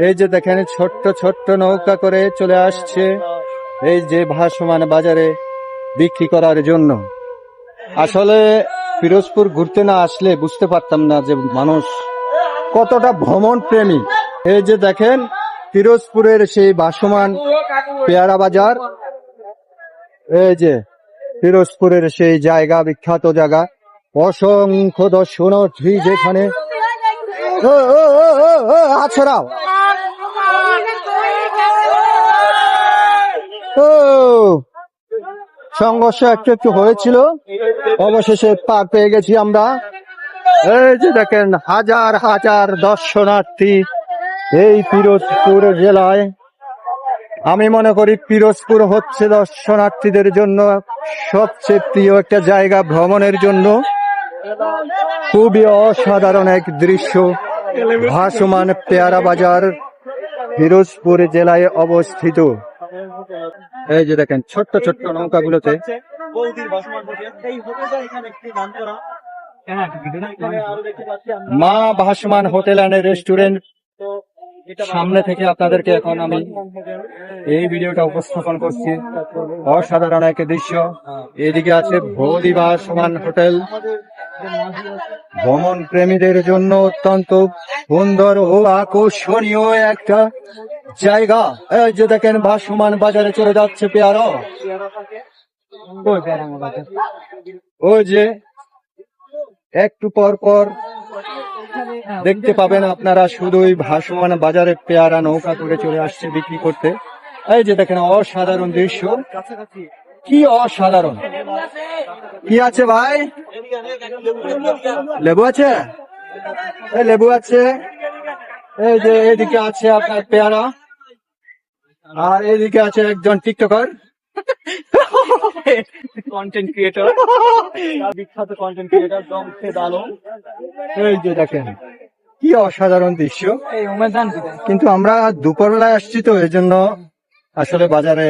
এই যে দেখেন ছোট্ট ছোট্ট নৌকা করে চলে আসছে এই যে ভাসমান বাজারে বিক্রি করার জন্য। আসলে পিরোজপুর ঘুরতে না আসলে বুঝতে পারতাম না যে মানুষ কতটা ভ্রমণ প্রেমী। এই যে দেখেন পিরোজপুরের সেই ভাসমান পেয়ারা বাজার, এই যে পিরোজপুরের সেই জায়গা, বিখ্যাত জায়গা, অসংখ্য দর্শনার্থী যেখানে আছড়াও সংঘর্ষ একটু একটু হয়েছিল, অবশেষে পার পেয়ে গেছি আমরা। এই যে দেখেন হাজার হাজার দর্শনার্থী এই পিরোজপুর জেলায়। আমি মনে করি পিরোজপুর হচ্ছে দর্শনার্থীদের জন্য সবচেয়ে প্রিয় একটা জায়গা ভ্রমণের জন্য। খুবই অসাধারণ এক দৃশ্য। ভাসমান পেয়ারা বাজার পিরোজপুর জেলায় অবস্থিত। এই যে দেখেন ছোট্ট ছোট্ট নৌকাগুলোতে মা ভাসমান হোটেল অ্যান্ড রেস্টুরেন্ট সামনে থেকে আপনাদেরকে এখন আমি এই ভিডিওটা উপস্থাপন করছি। অসাধারণ এক দৃশ্য। এদিকে আছে ভৌদি ভাসমান হোটেল, ভ্রমণ প্রেমীদের জন্য অত্যন্ত সুন্দর ও আকর্ষণীয় একটা জায়গা। এই যে দেখেন ভাসমান বাজারে চলে যাচ্ছে পেয়ারা। ওই যে একটু পর পর দেখতে পাবেন আপনারা শুধুই ভাসমান বাজারে পেয়ারা নৌকা করে চলে আসছে বিক্রি করতে। এই যে দেখেন অসাধারণ দৃশ্য, কি অসাধারণ। কি আছে ভাই? লেবু আছে, এই লেবু আছে। এই যে এদিকে আছে আপনার পেয়ারা, আর এদিকে আছে একজন টিকটকার, কন্টেন্ট ক্রিয়েটর, বিখ্যাত কন্টেন্ট ক্রিয়েটর দমছে দালো। এই যে দেখেন কি অসাধারণ দৃশ্য। কিন্তু আমরা দুপুরবেলায় আসছি তো এই জন্য আসলে বাজারে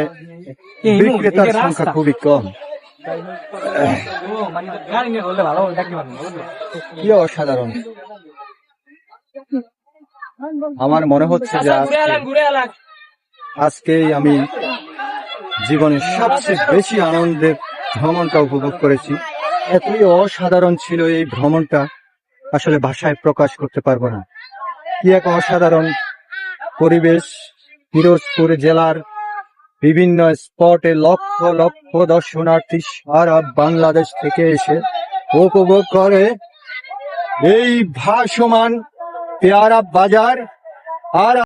বিক্রেতার সংখ্যা খুবই কম। কি অসাধারণ। আমার মনে হচ্ছে যে আজকেই আমি জীবনের সবচেয়ে বেশি আনন্দের ভ্রমণটা উপভোগ করেছি। এতই অসাধারণ ছিল এই ভ্রমণটা, আসলে ভাষায় প্রকাশ করতে পারবো না। কি এক অসাধারণ পরিবেশ। পিরোজপুর জেলার বিভিন্ন স্পটে লক্ষ লক্ষ দর্শনার্থী সারা বাংলাদেশ থেকে এসে উপভোগ করে এই ভাসমান পেয়ারা বাজার। আর